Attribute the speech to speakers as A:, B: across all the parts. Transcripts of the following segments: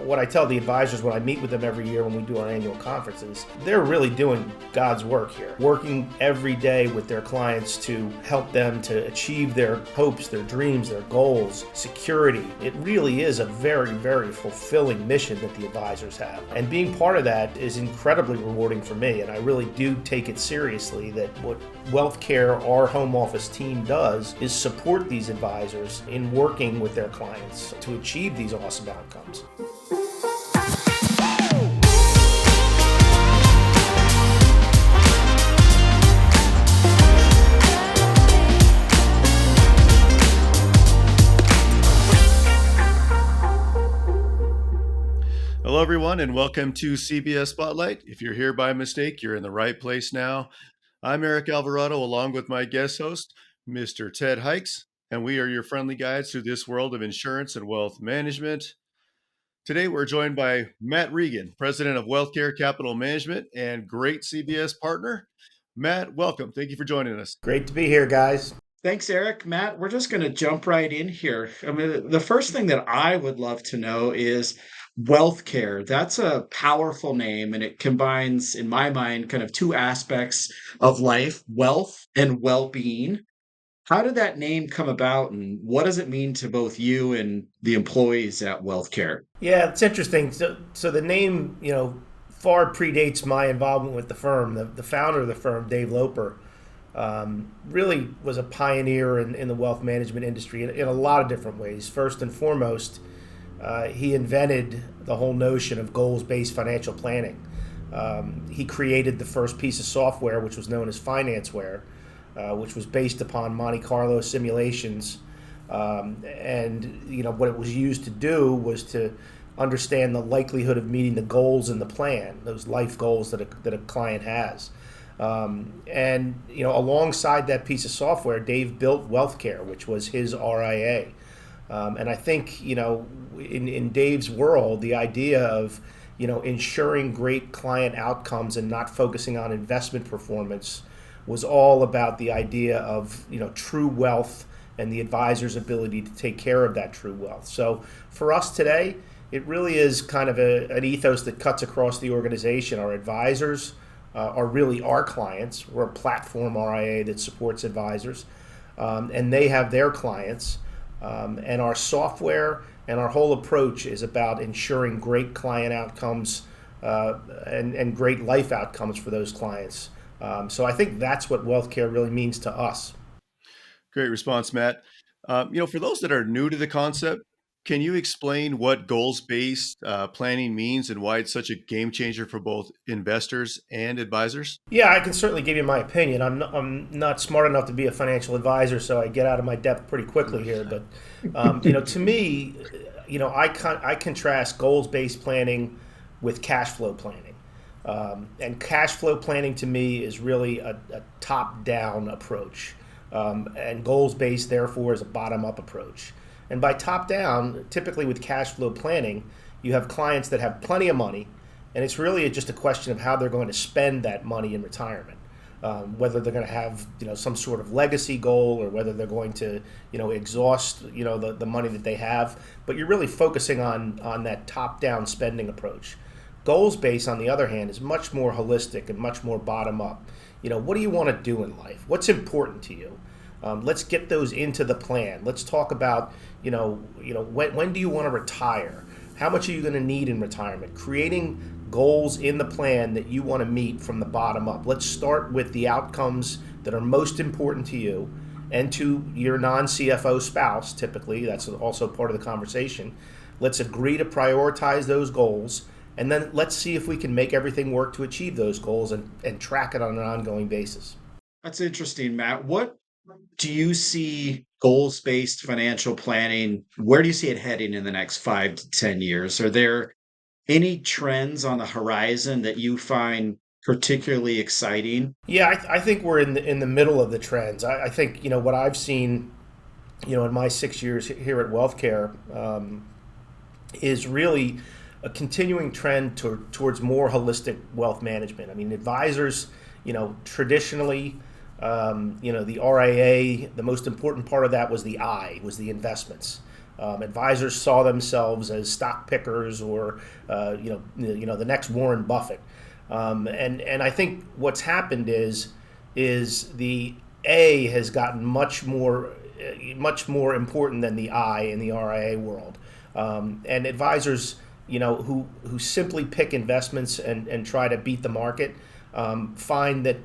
A: what I tell the advisors when I meet with them every year when we do our annual conferences, they're really doing God's work here, working every day with their clients to help them to achieve their hopes, their dreams, their goals, security. It really is a very, very fulfilling mission that the advisors have. And being part of that is incredibly rewarding for me. And I really do take it seriously that what Wealthcare, our home office team, does is support these advisors in working with their clients to achieve these awesome outcomes.
B: Hello, everyone, and welcome to CBS Spotlight. If you're here by mistake, you're in the right place now. I'm Eric Alvarado, along with my guest host, Mr. Ted Hikes, and we are your friendly guides through this world of insurance and wealth management. Today, we're joined by Matt Regan, president of Wealthcare Capital Management and great CBS partner. Matt, welcome. Thank you for joining us.
A: Great to be here, guys.
C: Thanks, Eric. Matt, we're just going to jump right in here. I mean, the first thing that I would love to know is Wealthcare. That's a powerful name, and it combines, in my mind, kind of two aspects of life, wealth and well-being. How did that name come about, and what does it mean to both you and the employees at Wealthcare?
A: Yeah, it's interesting. So the name, far predates my involvement with the firm. The founder of the firm, Dave Loper, really was a pioneer in the wealth management industry in a lot of different ways. First and foremost, he invented the whole notion of goals-based financial planning. He created the first piece of software, which was known as FinanceWare, which was based upon Monte Carlo simulations. And what it was used to do was to understand the likelihood of meeting the goals in the plan, those life goals that a client has. Alongside that piece of software, Dave built Wealthcare, which was his RIA. And I think, in Dave's world, the idea of, ensuring great client outcomes and not focusing on investment performance was all about the idea of, true wealth and the advisor's ability to take care of that true wealth. So for us today, it really is kind of an ethos that cuts across the organization. Our advisors are really our clients. We're a platform RIA that supports advisors, and they have their clients. And our software and our whole approach is about ensuring great client outcomes and great life outcomes for those clients. So I think that's what Wealthcare really means to us.
B: Great response, Matt. For those that are new to the concept, can you explain what goals-based planning means and why it's such a game changer for both investors and advisors?
A: Yeah, I can certainly give you my opinion. I'm not smart enough to be a financial advisor, so I get out of my depth pretty quickly here. But to me, I contrast goals-based planning with cash flow planning. And cash flow planning to me is really a top-down approach. And goals-based, therefore, is a bottom-up approach. And by top-down, typically with cash flow planning, you have clients that have plenty of money, and it's really just a question of how they're going to spend that money in retirement. Whether they're going to have some sort of legacy goal, or whether they're going to exhaust the money that they have. But you're really focusing on that top-down spending approach. Goals-based, on the other hand, is much more holistic and much more bottom-up. What do you want to do in life? What's important to you? Let's get those into the plan. Let's talk about, when do you want to retire? How much are you going to need in retirement? Creating goals in the plan that you want to meet from the bottom up. Let's start with the outcomes that are most important to you and to your non-CFO spouse, typically. That's also part of the conversation. Let's agree to prioritize those goals, and then let's see if we can make everything work to achieve those goals and track it on an ongoing basis.
C: That's interesting, Matt. What do you see goals-based financial planning? Where do you see it heading in the next 5 to 10 years? Are there any trends on the horizon that you find particularly exciting?
A: Yeah, I think we're in the middle of the trends. I think what I've seen, in my 6 years here at Wealthcare, is really a continuing trend towards more holistic wealth management. I mean, advisors, traditionally. The RIA, the most important part of that was the investments. Advisors saw themselves as stock pickers or the next Warren Buffett. And I think what's happened is the A has gotten much more important than the I in the RIA world. And advisors, who simply pick investments and try to beat the market, find that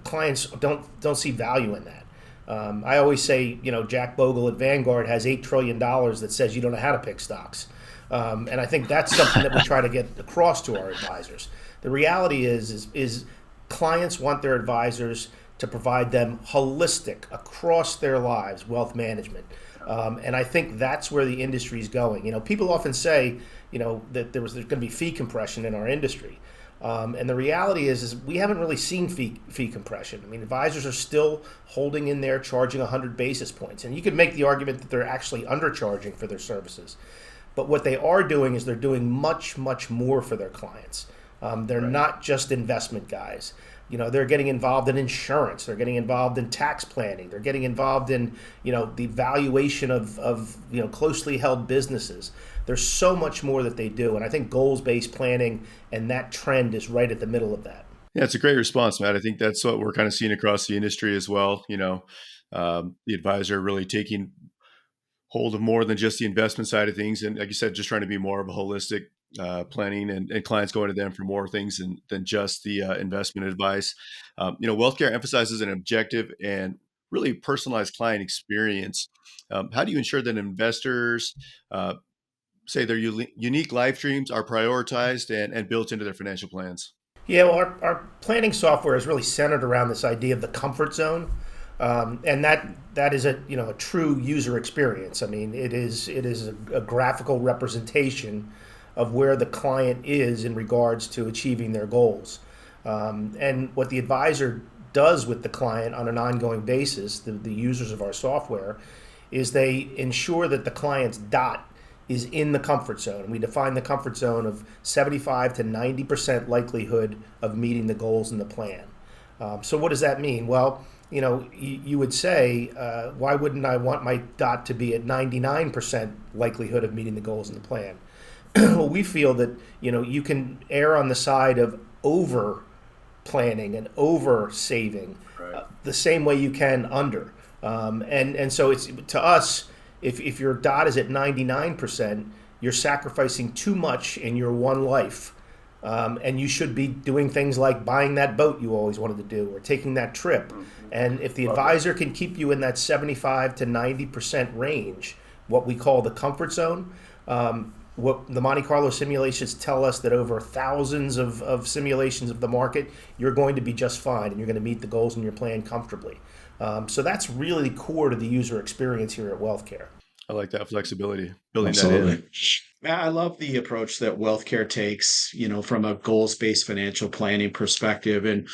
A: clients don't see value in that. I always say, Jack Bogle at Vanguard has $8 trillion that says you don't know how to pick stocks. And I think that's something that we try to get across to our advisors. The reality is clients want their advisors to provide them holistic, across their lives, wealth management. And I think that's where the industry is going. People often say, that there's going to be fee compression in our industry. And the reality is we haven't really seen fee compression. I mean, advisors are still holding in there, charging 100 basis points. And you could make the argument that they're actually undercharging for their services. But what they are doing is they're doing much, much more for their clients. They're not just investment guys. They're getting involved in insurance. They're getting involved in tax planning. They're getting involved in, the valuation of closely held businesses. There's so much more that they do. And I think goals-based planning and that trend is right at the middle of that.
B: Yeah, it's a great response, Matt. I think that's what we're kind of seeing across the industry as well. The advisor really taking hold of more than just the investment side of things. And like you said, just trying to be more of a holistic planning and clients going to them for more things than just the investment advice. Wealthcare emphasizes an objective and really personalized client experience. How do you ensure that investors say their unique life dreams are prioritized and built into their financial plans?
A: Yeah, well, our planning software is really centered around this idea of the comfort zone. And that is a true user experience. I mean, it is a graphical representation of where the client is in regards to achieving their goals. And what the advisor does with the client on an ongoing basis, the users of our software, is they ensure that the client's dot is in the comfort zone. And we define the comfort zone of 75 to 90% likelihood of meeting the goals in the plan. So what does that mean? Well, you would say, why wouldn't I want my dot to be at 99% likelihood of meeting the goals in the plan? Well, we feel that, you can err on the side of over planning and over saving the same way you can under. And so it's, to us, if your dot is at 99%, you're sacrificing too much in your one life. And you should be doing things like buying that boat you always wanted to do or taking that trip. And if the advisor can keep you in that 75 to 90% range, what we call the comfort zone, what the Monte Carlo simulations tell us that over thousands of simulations of the market, you're going to be just fine and you're going to meet the goals in your plan comfortably. So that's really core to the user experience here at Wealthcare.
B: I like that flexibility, building
C: Absolutely.
B: that in.
C: Yeah, I love the approach that Wealthcare takes, from a goals-based financial planning perspective. And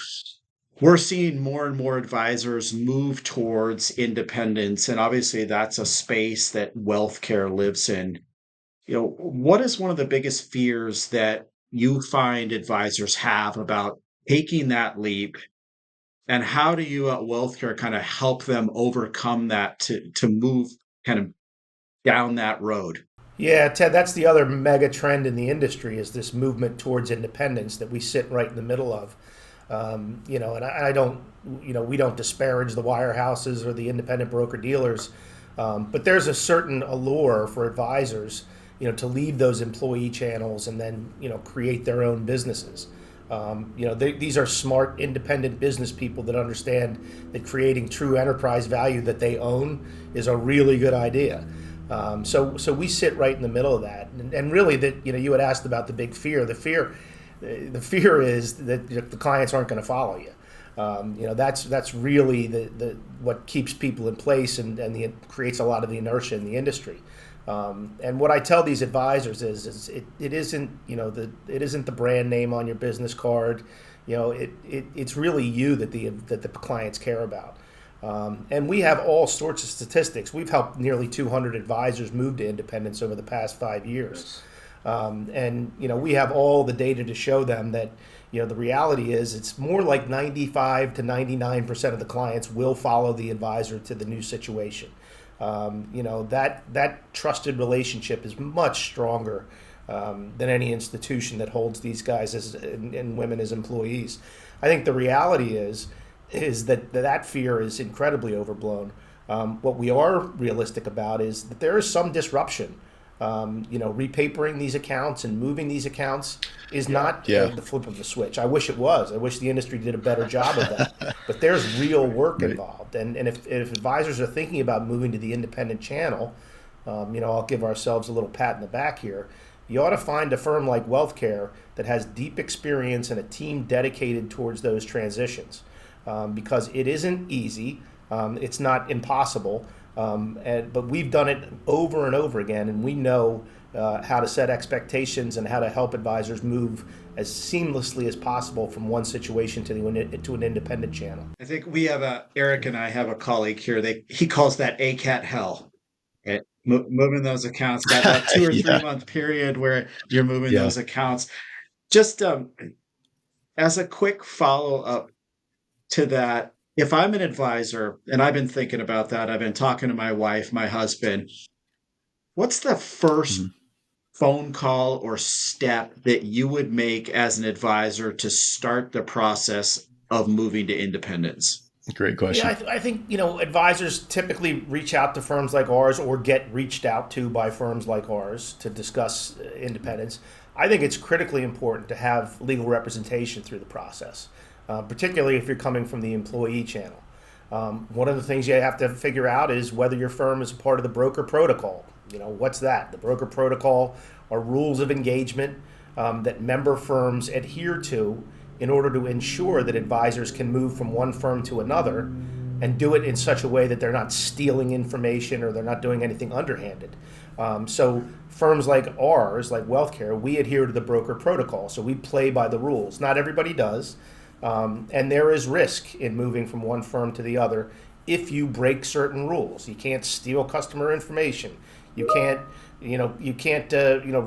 C: we're seeing more and more advisors move towards independence. And obviously, that's a space that Wealthcare lives in. What is one of the biggest fears that you find advisors have about taking that leap? And how do you at Wealthcare kind of help them overcome that to move kind of down that road?
A: Yeah, Ted, that's the other mega trend in the industry is this movement towards independence that we sit right in the middle of. And I don't, we don't disparage the wirehouses or the independent broker dealers, but there's a certain allure for advisors, to leave those employee channels and then, create their own businesses. These are smart, independent business people that understand that creating true enterprise value that they own is a really good idea. So we sit right in the middle of that, and really that you had asked about the big fear. The fear is that the clients aren't going to follow you. That's really the what keeps people in place and creates a lot of the inertia in the industry. And what I tell these advisors is it isn't it isn't the brand name on your business card. It's really you that the clients care about. And we have all sorts of statistics. We've helped nearly 200 advisors move to independence over the past 5 years. And we have all the data to show them that the reality is it's more like 95 to 99% of the clients will follow the advisor to the new situation. That trusted relationship is much stronger than any institution that holds these guys and women as employees. I think the reality is that fear is incredibly overblown. What we are realistic about is that there is some disruption. Repapering these accounts and moving these accounts is not the flip of the switch. I wish it was. I wish the industry did a better job of that. But there's real work involved. And if advisors are thinking about moving to the independent channel, I'll give ourselves a little pat in the back here. You ought to find a firm like Wealthcare that has deep experience and a team dedicated towards those transitions, because it isn't easy. It's not impossible, but we've done it over and over again, and we know how to set expectations and how to help advisors move as seamlessly as possible from one situation to an independent channel.
C: I think we have Eric and I have a colleague here. He calls that ACAT hell. Right? Moving those accounts, that 2 or 3 month period where you're moving those accounts. Just as a quick follow up to that, if I'm an advisor and I've been thinking about that, I've been talking to my wife, my husband, what's the first phone call or step that you would make as an advisor to start the process of moving to independence?
B: Great question.
A: Yeah, I think advisors typically reach out to firms like ours or get reached out to by firms like ours to discuss independence. I think it's critically important to have legal representation through the process, particularly if you're coming from the employee channel. One of the things you have to figure out is whether your firm is a part of the broker protocol. What's that? The broker protocol are rules of engagement that member firms adhere to in order to ensure that advisors can move from one firm to another and do it in such a way that they're not stealing information or they're not doing anything underhanded. So firms like ours, like Wealthcare, we adhere to the broker protocol. So we play by the rules. Not everybody does. And there is risk in moving from one firm to the other if you break certain rules. You can't steal customer information. You can't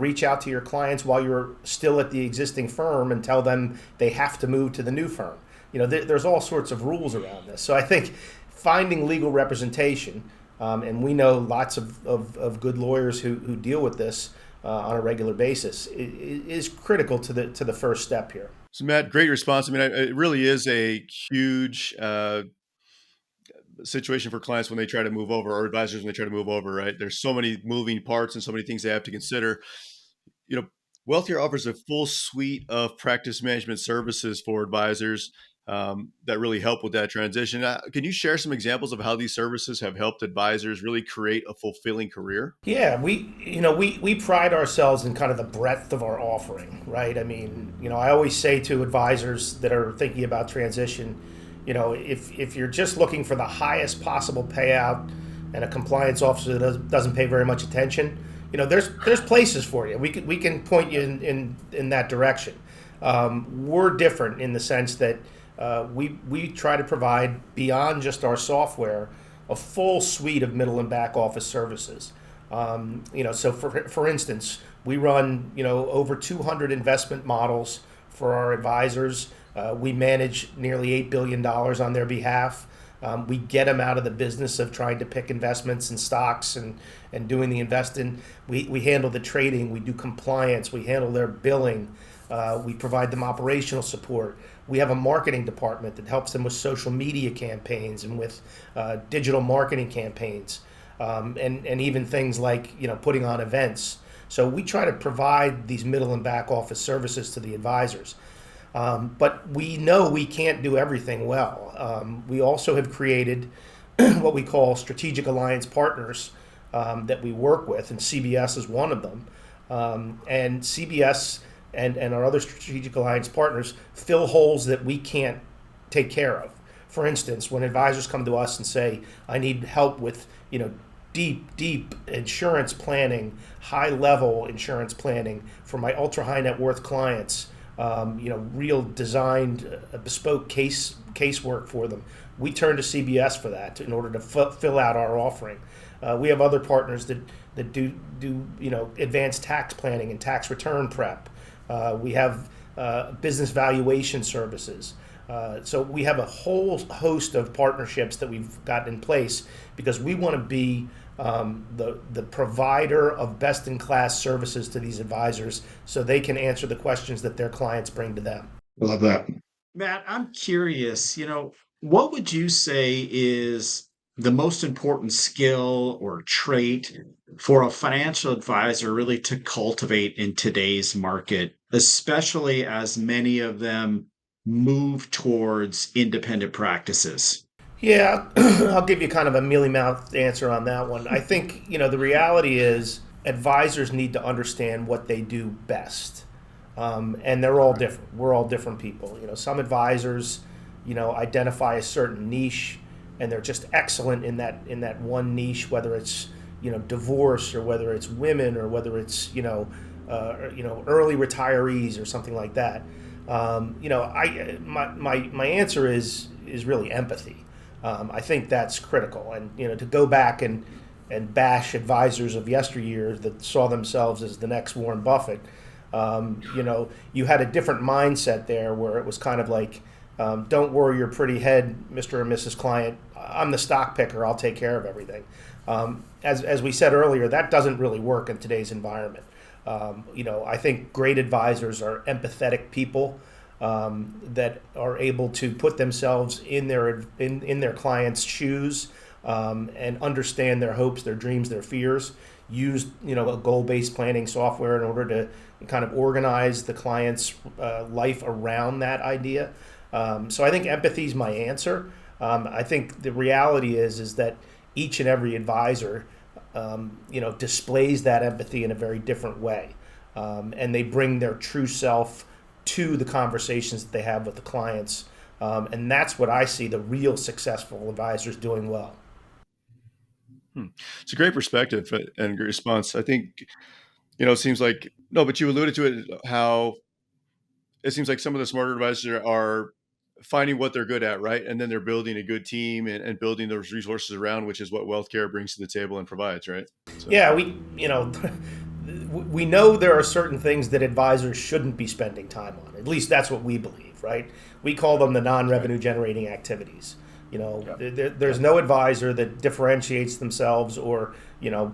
A: reach out to your clients while you're still at the existing firm and tell them they have to move to the new firm. There's all sorts of rules around this. So I think finding legal representation, and we know lots of good lawyers who deal with this on a regular basis, is critical to the first step here.
B: So Matt, great response. I mean, it really is a huge situation for clients when they try to move over, or advisors when they try to move over, right? There's so many moving parts and so many things they have to consider. Wealthcare offers a full suite of practice management services for advisors that really help with that transition. Can you share some examples of how these services have helped advisors really create a fulfilling career?
A: Yeah, we pride ourselves in kind of the breadth of our offering, right? I mean, I always say to advisors that are thinking about transition, if you're just looking for the highest possible payout and a compliance officer that doesn't pay very much attention, there's places for you. We can point you in that direction. We're different in the sense that we try to provide, beyond just our software, a full suite of middle and back office services. So for instance, we run over 200 investment models for our advisors. We manage nearly $8 billion on their behalf. We get them out of the business of trying to pick investments and stocks and doing the investing. We handle the trading. We do compliance. We handle their billing. We provide them operational support. We have a marketing department that helps them with social media campaigns and with digital marketing campaigns, and even things like putting on events. So we try to provide these middle and back office services to the advisors. But we know we can't do everything well. We also have created what we call strategic alliance partners that we work with, and CBS is one of them. And CBS and our other strategic alliance partners fill holes that we can't take care of. For instance, when advisors come to us and say, I need help with deep insurance planning, high level insurance planning for my ultra high net worth clients, real designed bespoke casework for them, we turn to CBS for that in order to fill out our offering. We have other partners that do advanced tax planning and tax return prep. We have business valuation services. So we have a whole host of partnerships that we've got in place because we want to be the provider of best-in-class services to these advisors so they can answer the questions that their clients bring to them.
C: I love that. Matt, I'm curious, what would you say is the most important skill or trait for a financial advisor really to cultivate in today's market, especially as many of them move towards independent practices?
A: Yeah, I'll give you kind of a mealy-mouthed answer on that one. I think, the reality is advisors need to understand what they do best. And they're all different. We're all different people. Some advisors, identify a certain niche and they're just excellent in that one niche, whether it's, divorce or whether it's women or whether it's, early retirees or something like that. My answer is really empathy. I think that's critical. And, to go back and bash advisors of yesteryear that saw themselves as the next Warren Buffett, you had a different mindset there where it was kind of like, don't worry your pretty head, Mr. or Mrs. Client. I'm the stock picker. I'll take care of everything. As we said earlier, that doesn't really work in today's environment. I think great advisors are empathetic people that are able to put themselves in their clients' shoes and understand their hopes, their dreams, their fears. Use a goal-based planning software in order to kind of organize the client's life around that idea. So I think empathy is my answer. I think the reality is that each and every advisor displays that empathy in a very different way, and they bring their true self to the conversations that they have with the clients, and that's what I see the real successful advisors doing well.
B: It's a great perspective and great response. I think, it seems like, no, but you alluded to it, how it seems like some of the smarter advisors are finding what they're good at, right? And then they're building a good team and building those resources around, which is what Wealthcare brings to the table and provides, right? So,
A: Yeah, we know there are certain things that advisors shouldn't be spending time on. At least that's what we believe, right? We call them the non-revenue generating activities. There's no advisor that differentiates themselves or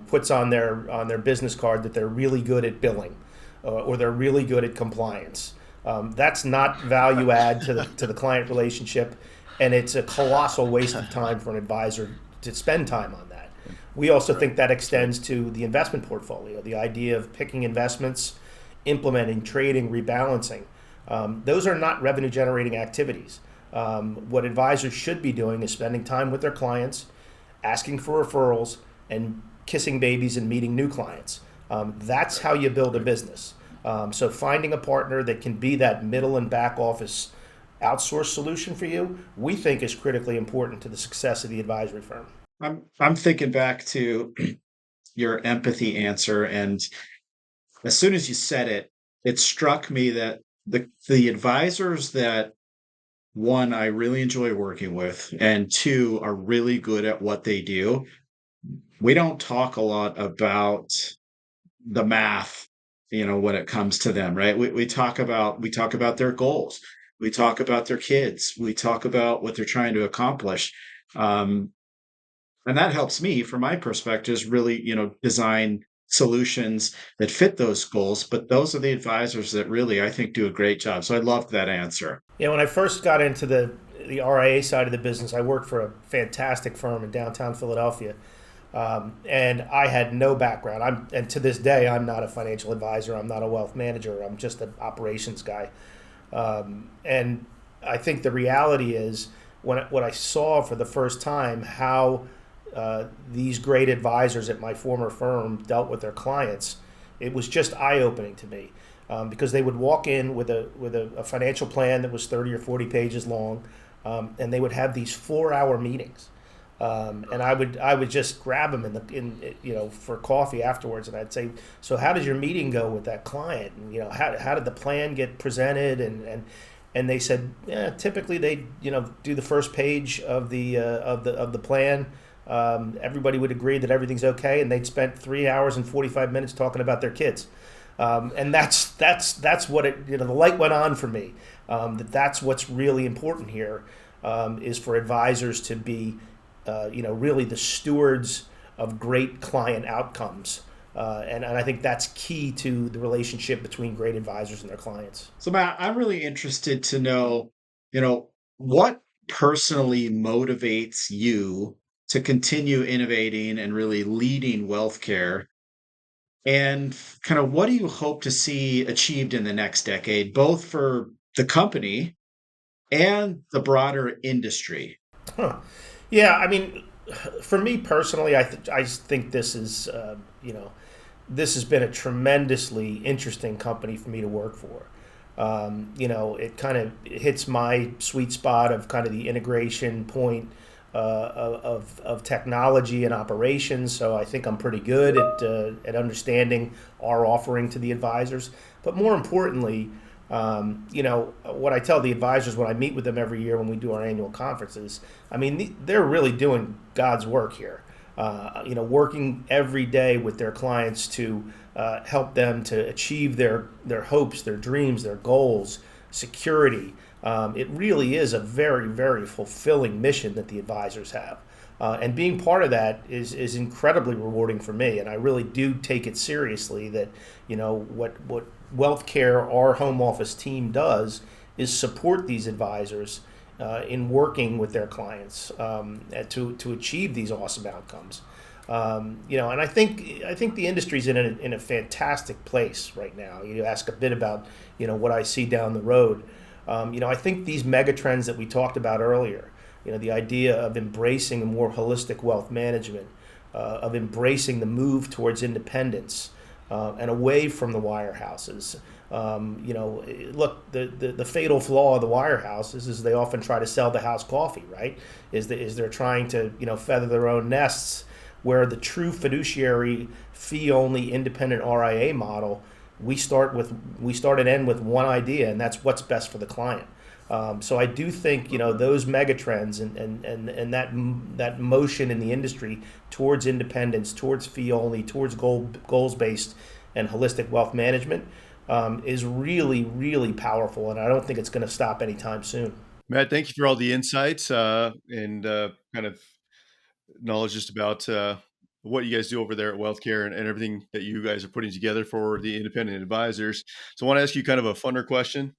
A: puts on their business card that they're really good at billing or they're really good at compliance. That's not value add to the client relationship, and it's a colossal waste of time for an advisor to spend time on that. We also think that extends to the investment portfolio, the idea of picking investments, implementing, trading, rebalancing. Those are not revenue generating activities. What advisors should be doing is spending time with their clients, asking for referrals, and kissing babies and meeting new clients. That's how you build a business. So finding a partner that can be that middle and back office outsource solution for you, we think is critically important to the success of the advisory firm.
C: I'm thinking back to your empathy answer, and as soon as you said it, it struck me that the advisors that one I really enjoy working with, and two are really good at what they do. We don't talk a lot about the math, when it comes to them, right? We talk about their goals, we talk about their kids, we talk about what they're trying to accomplish. Um, and that helps me from my perspective really design solutions that fit those goals, but those are the advisors that really I think do a great job, so I loved that answer.
A: When I first got into the RIA side of the business, I worked for a fantastic firm in downtown Philadelphia, and I had no background. And to this day, I'm not a financial advisor. I'm not a wealth manager. I'm just an operations guy. And I think the reality is when I saw for the first time how these great advisors at my former firm dealt with their clients, it was just eye-opening to me. Because they would walk in with a financial plan that was 30 or 40 pages long, and they would have these 4-hour meetings, and I would just grab them for coffee afterwards, and I'd say, so how did your meeting go with that client? And how did the plan get presented? And they said, yeah, typically they do the first page of the plan. Everybody would agree that everything's okay, and they'd spent 3 hours and 45 minutes talking about their kids. And that's what it, the light went on for me. That's what's really important here, is for advisors to be, really the stewards of great client outcomes. And I think that's key to the relationship between great advisors and their clients.
C: So Matt, I'm really interested to know, what personally motivates you to continue innovating and really leading wealth care. And kind of what do you hope to see achieved in the next decade, both for the company and the broader industry?
A: Huh. Yeah, I mean, for me personally, I just think this is, this has been a tremendously interesting company for me to work for. It kind of hits my sweet spot of kind of the integration point of technology and operations. So I think I'm pretty good at understanding our offering to the advisors. But more importantly, what I tell the advisors when I meet with them every year when we do our annual conferences, I mean, they're really doing God's work here. Working every day with their clients to help them to achieve their hopes, their dreams, their goals, security. It really is a very, very fulfilling mission that the advisors have. And being part of that is incredibly rewarding for me. And I really do take it seriously that, what Wealthcare, our home office team does is support these advisors in working with their clients to achieve these awesome outcomes. And I think the industry's in a fantastic place right now. You ask a bit about what I see down the road. I think these mega trends that we talked about earlier, the idea of embracing a more holistic wealth management, of embracing the move towards independence and away from the wirehouses. Look, the fatal flaw of the wirehouses is they often try to sell the house coffee, right? Is they're trying to feather their own nests, where the true fiduciary fee-only independent RIA model, we start and end with one idea, and that's what's best for the client. So I do think those mega trends and that motion in the industry towards independence, towards fee only, towards goals based and holistic wealth management is really, really powerful, and I don't think it's going to stop anytime soon.
B: Matt, thank you for all the insights and kind of knowledge just about what you guys do over there at Wealthcare and everything that you guys are putting together for the independent advisors. So I want to ask you kind of a funner question.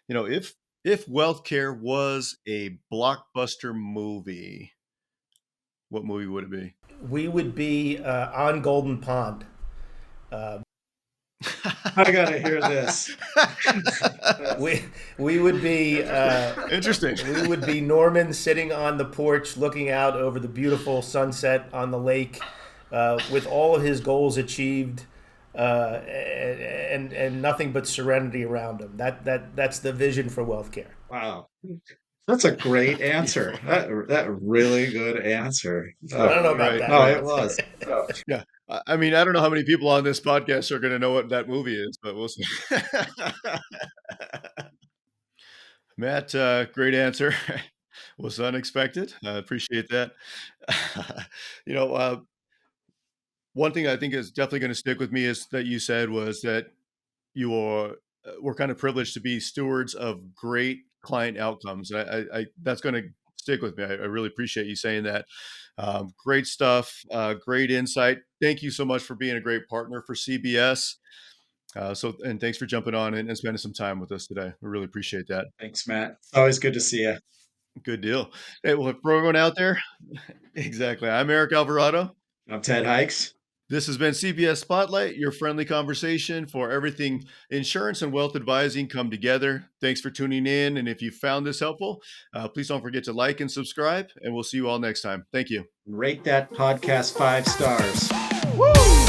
B: If Wealthcare was a blockbuster movie, what movie would it be?
A: We would be on Golden Pond.
C: I gotta hear this.
A: We would be
B: Interesting.
A: we would be Norman sitting on the porch looking out over the beautiful sunset on the lake, with all of his goals achieved, and nothing but serenity around him. That's the vision for Wealthcare.
C: Wow. That's a great answer. That really good answer.
A: I don't know about
B: Right,
A: that.
C: No,
B: right.
C: it was. Oh,
B: Yeah. I mean, I don't know how many people on this podcast are going to know what that movie is, but we'll see. Matt, great answer. Was unexpected. I appreciate that. you know, uh, One thing I think is definitely going to stick with me is that you said was that you are we're kind of privileged to be stewards of great client outcomes. I that's going to stick with me. I really appreciate you saying that. Great stuff. Great insight. Thank you so much for being a great partner for CBS. And thanks for jumping on and spending some time with us today. We really appreciate that.
C: thanks, Matt. It's always good to see you.
B: Good deal. Hey, well, for everyone out there, exactly. I'm Eric Alvarado.
C: I'm Ted Hikes.
B: This has been CBS Spotlight, your friendly conversation for everything insurance and wealth advising come together. Thanks for tuning in. And if you found this helpful, please don't forget to like and subscribe, and we'll see you all next time. Thank you.
C: Rate that podcast 5 stars.
B: Woo!